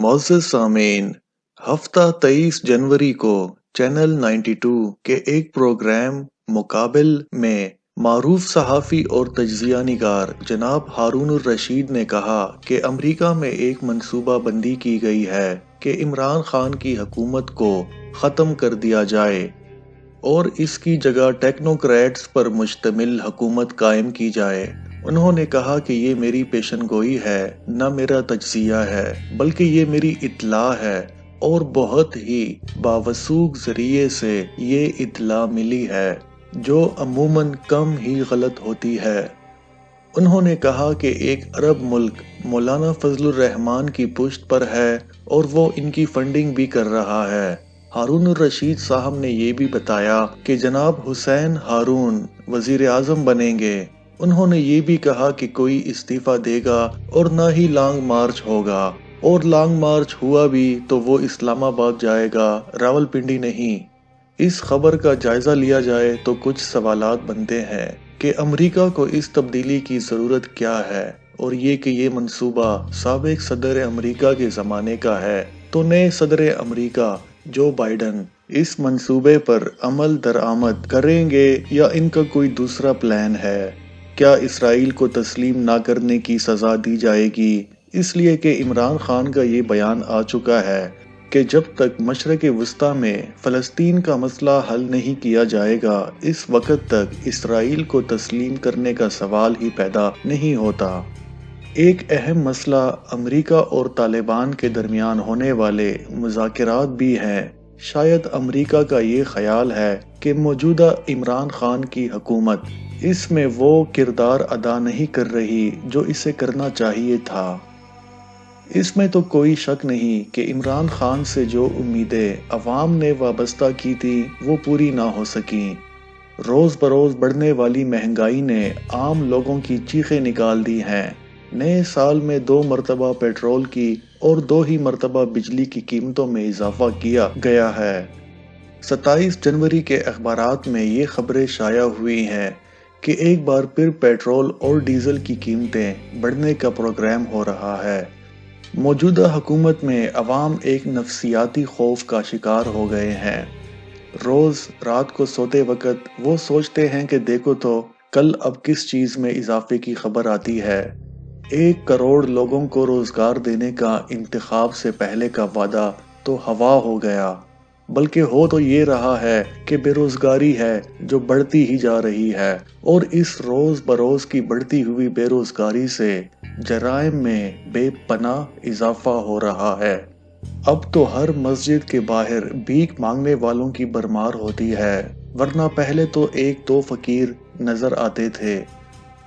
معزز سامعین، ہفتہ 23 جنوری کو چینل 92 کے ایک پروگرام مقابل میں معروف صحافی اور تجزیہ نگار جناب ہارون الرشید نے کہا کہ امریکہ میں ایک منصوبہ بندی کی گئی ہے کہ عمران خان کی حکومت کو ختم کر دیا جائے اور اس کی جگہ ٹیکنوکریٹس پر مشتمل حکومت قائم کی جائے۔ انہوں نے کہا کہ یہ میری پیشن گوئی ہے، نہ میرا تجزیہ ہے، بلکہ یہ میری اطلاع ہے اور بہت ہی باوثوق ذریعے سے یہ اطلاع ملی ہے جو عموماً کم ہی غلط ہوتی ہے۔ انہوں نے کہا کہ ایک عرب ملک مولانا فضل الرحمان کی پشت پر ہے اور وہ ان کی فنڈنگ بھی کر رہا ہے۔ ہارون الرشید صاحب نے یہ بھی بتایا کہ جناب حسین ہارون وزیر اعظم بنیں گے۔ انہوں نے یہ بھی کہا کہ کوئی استعفیٰ دے گا اور نہ ہی لانگ مارچ ہوگا، اور لانگ مارچ ہوا بھی تو وہ اسلام آباد جائے گا، راولپنڈی نہیں۔ اس خبر کا جائزہ لیا جائے تو کچھ سوالات بنتے ہیں کہ امریکہ کو اس تبدیلی کی ضرورت کیا ہے، اور یہ کہ یہ منصوبہ سابق صدر امریکہ کے زمانے کا ہے تو نئے صدر امریکہ جو بائیڈن اس منصوبے پر عمل درآمد کریں گے یا ان کا کوئی دوسرا پلان ہے؟ کیا اسرائیل کو تسلیم نہ کرنے کی سزا دی جائے گی؟ اس لیے کہ عمران خان کا یہ بیان آ چکا ہے کہ جب تک مشرق وسطیٰ میں فلسطین کا مسئلہ حل نہیں کیا جائے گا، اس وقت تک اسرائیل کو تسلیم کرنے کا سوال ہی پیدا نہیں ہوتا۔ ایک اہم مسئلہ امریکہ اور طالبان کے درمیان ہونے والے مذاکرات بھی ہیں۔ شاید امریکہ کا یہ خیال ہے کہ موجودہ عمران خان کی حکومت اس میں وہ کردار ادا نہیں کر رہی جو اسے کرنا چاہیے تھا۔ اس میں تو کوئی شک نہیں کہ عمران خان سے جو امیدیں عوام نے وابستہ کی تھی وہ پوری نہ ہو سکیں۔ روز بروز بڑھنے والی مہنگائی نے عام لوگوں کی چیخیں نکال دی ہیں۔ نئے سال میں 2 مرتبہ پیٹرول کی اور 2 ہی مرتبہ بجلی کی قیمتوں میں اضافہ کیا گیا ہے۔ 27 جنوری کے اخبارات میں یہ خبریں شائع ہوئی ہیں کہ ایک بار پھر پیٹرول اور ڈیزل کی قیمتیں بڑھنے کا پروگرام ہو رہا ہے۔ موجودہ حکومت میں عوام ایک نفسیاتی خوف کا شکار ہو گئے ہیں۔ روز رات کو سوتے وقت وہ سوچتے ہیں کہ دیکھو تو کل اب کس چیز میں اضافے کی خبر آتی ہے۔ 1 کروڑ لوگوں کو روزگار دینے کا انتخاب سے پہلے کا وعدہ تو ہوا ہو گیا، بلکہ ہو تو یہ رہا ہے کہ بے روزگاری ہے جو بڑھتی ہی جا رہی ہے، اور اس روز بروز کی بڑھتی ہوئی بے روزگاری سے جرائم میں بے پناہ اضافہ ہو رہا ہے۔ اب تو ہر مسجد کے باہر بھیک مانگنے والوں کی بھرمار ہوتی ہے، ورنہ پہلے تو 1-2 فقیر نظر آتے تھے،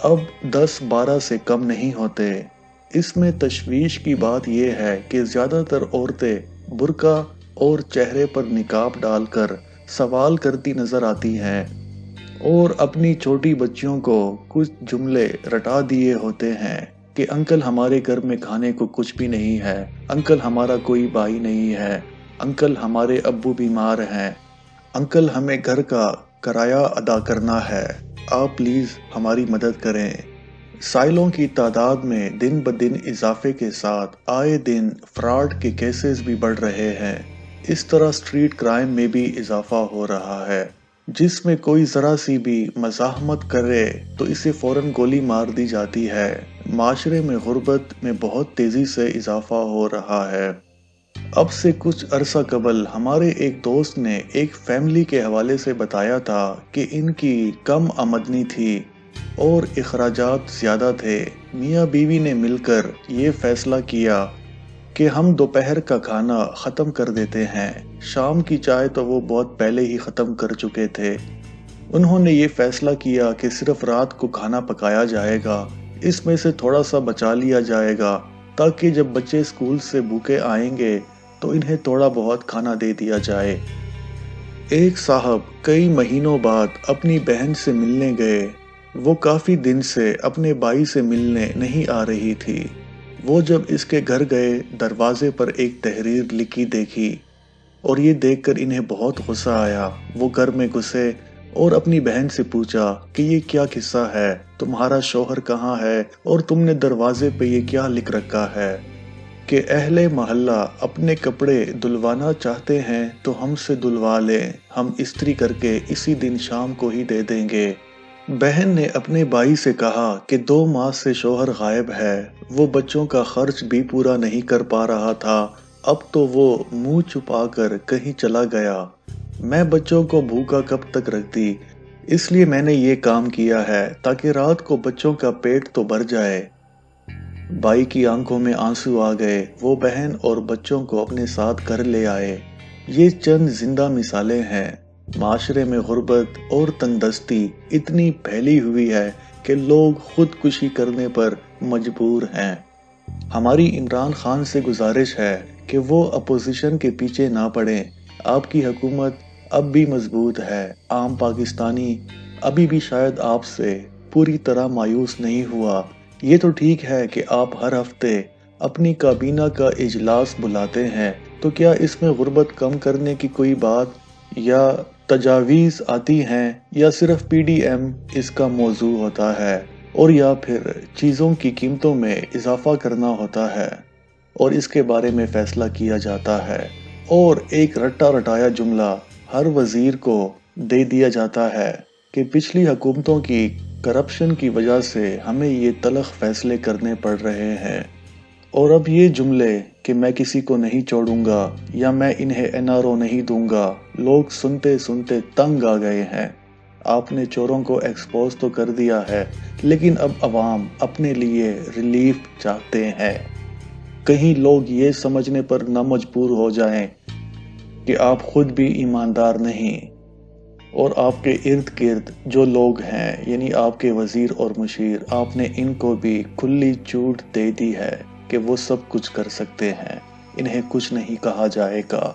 اب 10-12 سے کم نہیں ہوتے۔ اس میں تشویش کی بات یہ ہے کہ زیادہ تر عورتیں برقع اور چہرے پر نقاب ڈال کر سوال کرتی نظر آتی ہیں، اور اپنی چھوٹی بچیوں کو کچھ جملے رٹا دیے ہوتے ہیں کہ انکل ہمارے گھر میں کھانے کو کچھ بھی نہیں ہے، انکل ہمارا کوئی بھائی نہیں ہے، انکل ہمارے ابو بیمار ہیں، انکل ہمیں گھر کا کرایہ ادا کرنا ہے، آپ پلیز ہماری مدد کریں۔ سائلوں کی تعداد میں دن بدن اضافے کے ساتھ آئے دن فراڈ کے کیسز بھی بڑھ رہے ہیں۔ اس طرح سٹریٹ کرائم میں بھی اضافہ ہو رہا ہے۔ جس میں کوئی ذرا سی بھی مزاحمت کرے تو اسے فوراً گولی مار دی جاتی ہے۔ معاشرے میں غربت میں بہت تیزی سے اضافہ ہو رہا ہے۔ اب سے کچھ عرصہ قبل ہمارے ایک دوست نے ایک فیملی کے حوالے سے بتایا تھا کہ ان کی کم آمدنی تھی اور اخراجات زیادہ تھے۔ میاں بیوی نے مل کر یہ فیصلہ کیا کہ ہم دوپہر کا کھانا ختم کر دیتے ہیں، شام کی چائے تو وہ بہت پہلے ہی ختم کر چکے تھے۔ انہوں نے یہ فیصلہ کیا کہ صرف رات کو کھانا پکایا جائے گا، اس میں سے تھوڑا سا بچا لیا جائے گا تاکہ جب بچے اسکول سے بھوکے آئیں گے تو انہیں تھوڑا بہت کھانا دے دیا جائے۔ ایک صاحب کئی مہینوں بعد اپنی بہن سے ملنے گئے۔ وہ کافی دن سے اپنے بھائی سے ملنے نہیں آ رہی تھی۔ وہ جب اس کے گھر گئے، دروازے پر ایک تحریر لکھی دیکھی اور یہ دیکھ کر انہیں بہت غصہ آیا۔ وہ گھر میں گھسے اور اپنی بہن سے پوچھا کہ یہ کیا قصہ ہے، تمہارا شوہر کہاں ہے اور تم نے دروازے پہ یہ کیا لکھ رکھا ہے؟ کہ اہل محلہ اپنے کپڑے دلوانا چاہتے ہیں تو ہم سے دلوا لیں، ہم استری کر کے اسی دن شام کو ہی دے دیں گے۔ بہن نے اپنے بھائی سے کہا کہ 2 ماہ سے شوہر غائب ہے، وہ بچوں کا خرچ بھی پورا نہیں کر پا رہا تھا، اب تو وہ منہ چھپا کر کہیں چلا گیا، میں بچوں کو بھوکا کب تک رکھتی، اس لیے میں نے یہ کام کیا ہے تاکہ رات کو بچوں کا پیٹ تو بھر جائے۔ بھائی کی آنکھوں میں آنسو آ گئے، وہ بہن اور بچوں کو اپنے ساتھ گھر لے آئے۔ یہ چند زندہ مثالیں ہیں۔ معاشرے میں غربت اور تنگدستی اتنی پھیلی ہوئی ہے کہ لوگ خودکشی کرنے پر مجبور ہیں۔ ہماری عمران خان سے گزارش ہے کہ وہ اپوزیشن کے پیچھے نہ پڑیں، آپ کی حکومت اب بھی مضبوط ہے، عام پاکستانی ابھی بھی شاید آپ سے پوری طرح مایوس نہیں ہوا۔ یہ تو ٹھیک ہے کہ آپ ہر ہفتے اپنی کابینہ کا اجلاس بلاتے ہیں، تو کیا اس میں غربت کم کرنے کی کوئی بات یا تجاویز آتی ہیں، یا صرف پی ڈی ایم اس کا موضوع ہوتا ہے، اور یا پھر چیزوں کی قیمتوں میں اضافہ کرنا ہوتا ہے اور اس کے بارے میں فیصلہ کیا جاتا ہے، اور ایک رٹا رٹایا جملہ ہر وزیر کو دے دیا جاتا ہے کہ پچھلی حکومتوں کی کرپشن کی وجہ سے ہمیں یہ تلخ فیصلے کرنے پڑ رہے ہیں، اور اب یہ جملے کہ میں کسی کو نہیں چھوڑوں گا یا میں انہیں این آر او نہیں دوں گا، لوگ سنتے سنتے تنگ آ گئے ہیں۔ آپ نے چوروں کو ایکسپوز تو کر دیا ہے، لیکن اب عوام اپنے لیے ریلیف چاہتے ہیں۔ کہیں لوگ یہ سمجھنے پر نہ مجبور ہو جائیں کہ آپ خود بھی ایماندار نہیں، اور آپ کے ارد گرد جو لوگ ہیں، یعنی آپ کے وزیر اور مشیر، آپ نے ان کو بھی کھلی چھوٹ دے دی ہے کہ وہ سب کچھ کر سکتے ہیں، انہیں کچھ نہیں کہا جائے گا۔